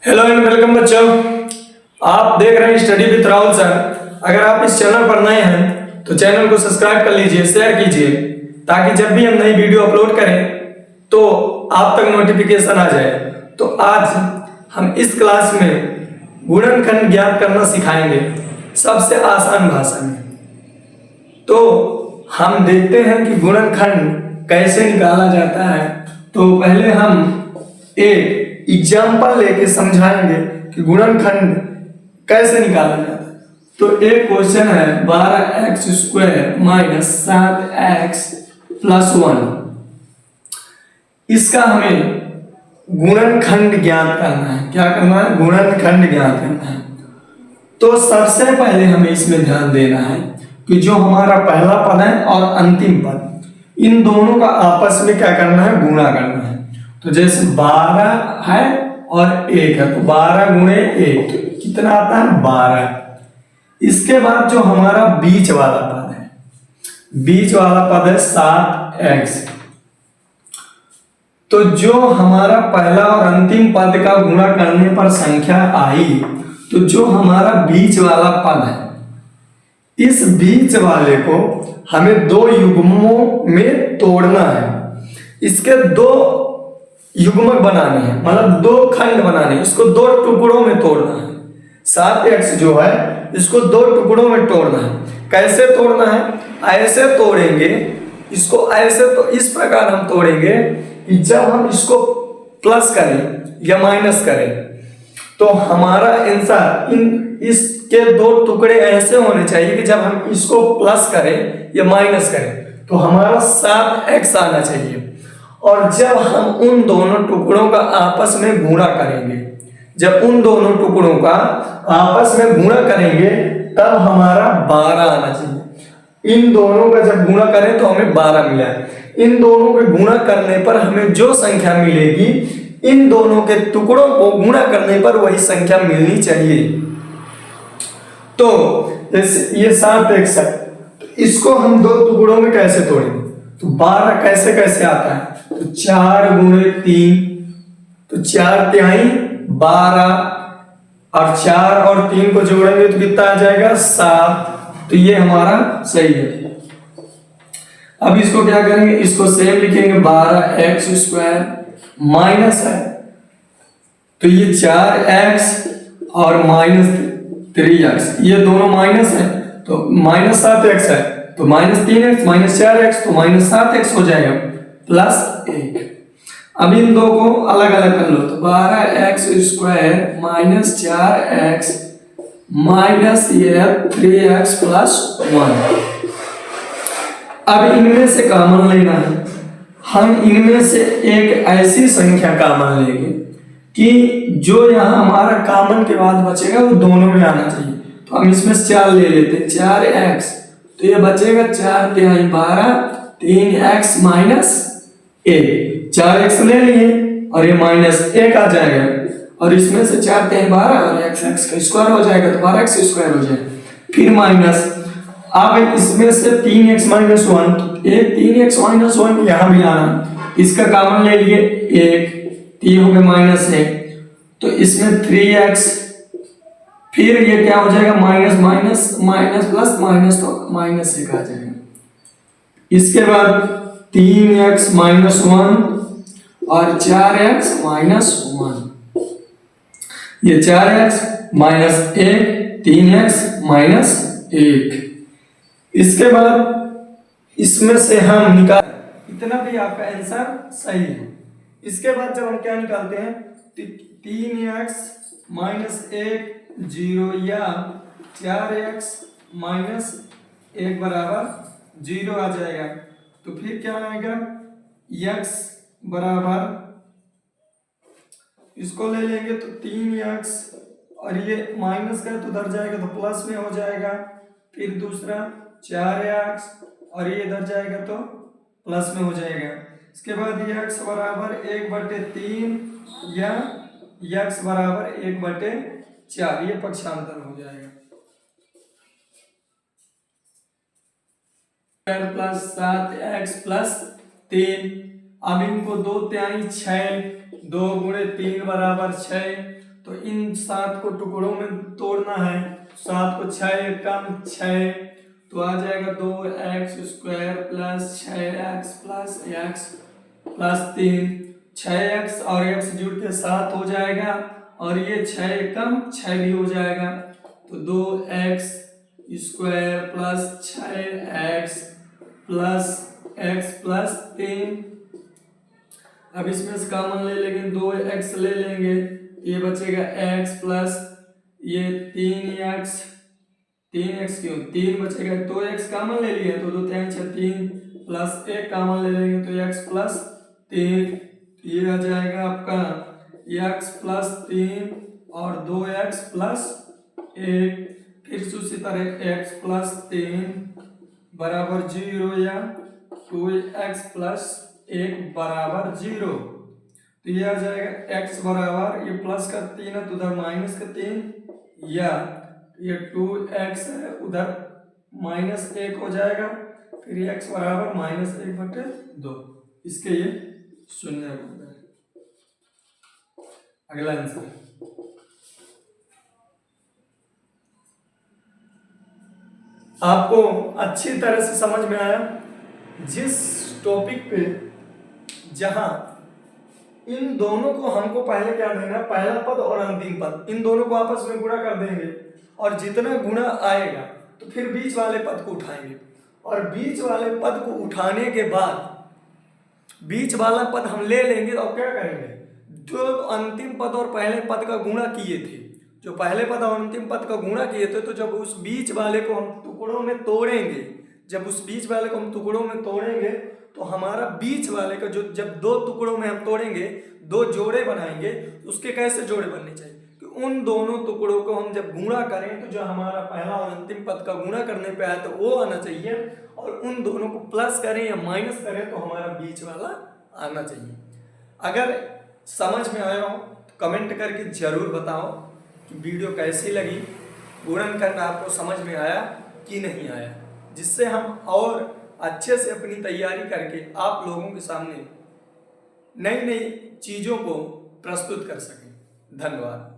Hello and welcome बच्चों। आप देख रहे हैं स्टडी विद राहुल सर। अगर आप इस चैनल पर नए हैं तो चैनल को सब्सक्राइब कर लीजिए, शेयर कीजिए ताकि जब भी हम नई वीडियो अपलोड करें तो आप तक नोटिफिकेशन आ जाए। तो आज हम इस क्लास में गुणनखंड ज्ञात करना सिखाएंगे सबसे आसान भाषा में। तो हम देखते हैं कि गुणनखंड कैसे निकाला जाता है। तो पहले हम एक एग्जाम्पल लेके समझाएंगे कि गुणनखंड कैसे निकाला जाता है। तो एक क्वेश्चन है 12x² माइनस 7x प्लस 1। इसका हमें गुणनखंड ज्ञात करना है। क्या करना है? गुणनखंड ज्ञात करना है। तो सबसे पहले हमें इसमें ध्यान देना है कि जो हमारा पहला पद है और अंतिम पद, इन दोनों का आपस में क्या करना है? गुणा करना है। तो जैसे 12 है और 1 है तो 12 गुणे 1 कितना आता है? 12। इसके बाद जो हमारा बीच वाला पद है, बीच वाला पद है 7x। तो जो हमारा पहला और अंतिम पद का गुणा करने पर संख्या आई, तो जो हमारा बीच वाला पद है, इस बीच वाले को हमें दो युग्मों में तोड़ना है। इसके दो युग्मक बनाने हैं, मतलब दो खंड बनाने हैं। इसको दो टुकड़ों में तोड़ना है। 7x जो है इसको दो टुकड़ों में तोड़ना है। कैसे तोड़ना है? ऐसे तोड़ेंगे इसको, ऐसे तो इस प्रकार हम तोड़ेंगे कि जब हम इसको प्लस करें या माइनस करें तो हमारा आंसर इसके दो टुकड़े ऐसे होने चाहिए कि जब हम इसको प्लस करें या माइनस करें तो हमारा 7x आना चाहिए। और जब हम उन दोनों टुकड़ों का आपस में गुणा करेंगे, जब उन दोनों टुकड़ों का आपस में गुणा करेंगे तब हमारा 12 आना चाहिए। इन दोनों का जब गुणा करें तो हमें 12 मिला है। इन दोनों के गुणा करने पर हमें जो संख्या मिलेगी, इन दोनों के टुकड़ों को गुणा करने पर वही संख्या मिलनी चाहिए। तो जैसे ये 7x है, तो इसको हम दो टुकड़ों में कैसे तोड़ेंगे? तो 12 कैसे कैसे आता है? तो 4 गुणे 3, तो 4 तिहाई 12 और 4 और 3 को जोड़ेंगे तो कितना आ जाएगा? 7। तो ये हमारा सही है। अब इसको क्या करेंगे? इसको सेम लिखेंगे 12x² माइनस है, तो ये 4x और माइनस 3x, ये दोनों माइनस है तो माइनस 7x है, तो माइनस 3x माइनस 4x तो माइनस 7x हो जाएगा प्लस 1। अब इन दो को अलग अलग कर लो तो 12x² माइनस 4x माइनस ये 3x प्लस 1। अब इनमें से कॉमन लेना है। हम इनमें से एक ऐसी संख्या कॉमन लेंगे कि जो यहाँ हमारा कॉमन के बाद बचेगा वो दोनों में आना चाहिए। तो हम इसमें 4 ले लेते हैं, 4x, तो ये बचेगा 4 तिहाई 12, 3x माइनस 1, 4x ले लिए और ये माइनस 1 आ जाएगा और इसमें से 4 तिहाई 12 और x का स्क्वायर हो जाएगा तो 12x² हो जाएगा। फिर माइनस, अब इसमें से 3x माइनस 1, तो एक 3x माइनस 1 यहाँ भी आना, इसका कॉमन ले लिए 1, तो ये हो गया माइनस 1, तो इसमें 3x, फिर ये क्या हो जाएगा? Minus minus minus plus minus, तो माइनस 1 आ जाएगा। इसके बाद 3x माइनस 1 और 4x माइनस 1, ये 4x माइनस 1, 3x माइनस 1। इसके बाद इसमें से हम निकाल, इतना भी आपका आंसर सही है। इसके बाद जब हम क्या निकालते हैं, 3x माइनस 1 0 या 4x माइनस 1 बराबर 0 आ जाएगा। तो फिर क्या आएगा? x बराबर, इसको ले लेंगे तो 3x और ये माइनस का तो उधर जाएगा तो प्लस में हो जाएगा। फिर दूसरा 4x और ये इधर जाएगा तो प्लस में हो जाएगा। इसके बाद x बराबर 1/3 या x बराबर 1/4, ये पक्षांतर हो जाएगा। प्लस 7x प्लस 3, अब इनको 2 तिहाई 6, 2 गुणे 3 बराबर 6, तो इन 7 को टुकड़ों में तोड़ना है। 7 को 6 कम 6, तो आ जाएगा 2x² plus 6x plus x plus 3। 6x और x जुड़ के 7 हो जाएगा, और ये 6 कम 6 भी हो जाएगा, तो 2x² plus 6x plus x plus 3। अब इसमें से कॉमन ले लेंगे, 2x ले लेंगे, ये बचेगा x प्लस ये 3x, 3x क्यों 3 बचेगा, 2x कॉमन ले लिया तो 2 3 6 3 प्लस 1 कॉमन ले लेंगे तो x प्लस 3, ये आ जाएगा आपका x प्लस 3 और 2x प्लस 1। फिर उसी तरह x प्लस 3 बराबर 0 या 2x प्लस 1 बराबर 0, तो ये आ जाएगा x बराबर ये प्लस का 3 है तो उधर माइनस का 3, या ये 2x है उधर -1 हो जाएगा, फिर ये x बराबर -1/2, इसके ये शून्य होता है। अगला आंसर, आपको अच्छी तरह से समझ में आया। जिस टॉपिक पे जहां इन दोनों को हमको पहले क्या देना है, पहला पद और अंतिम पद, इन दोनों को आपस में गुणा कर देंगे, और जितना गुणा आएगा तो फिर बीच वाले पद को उठाएंगे, और बीच वाले पद को उठाने के बाद बीच वाला पद हम ले लेंगे और क्या करेंगे, जो अंतिम पद और पहले पद का गुणा किए थे, जो पहले पद और अंतिम पद का गुणा किए थे, तो जब उस बीच वाले को हम टुकड़ों में तोड़ेंगे, जब उस बीच वाले को हम टुकड़ों में तोड़ेंगे तो हमारा बीच वाले का जो जब 2 टुकड़ों में हम तोड़ेंगे, 2 जोड़े बनाएंगे, उसके कैसे जोड़े बनने चाहिए कि उन दोनों टुकड़ों को हम जब गुणा करें तो जो हमारा पहला और अंतिम पद का गुणा करने पे आया तो वो आना चाहिए, और उन दोनों को प्लस करें या माइनस करें तो हमारा बीच वाला आना चाहिए। अगर समझ में आया हो तो कमेंट करके जरूर बताओ कि वीडियो कैसी लगी, गुणन करना आपको समझ में आया कि नहीं आया, जिससे हम और अच्छे से अपनी तैयारी करके आप लोगों के सामने नई नई चीज़ों को प्रस्तुत कर सकें। धन्यवाद।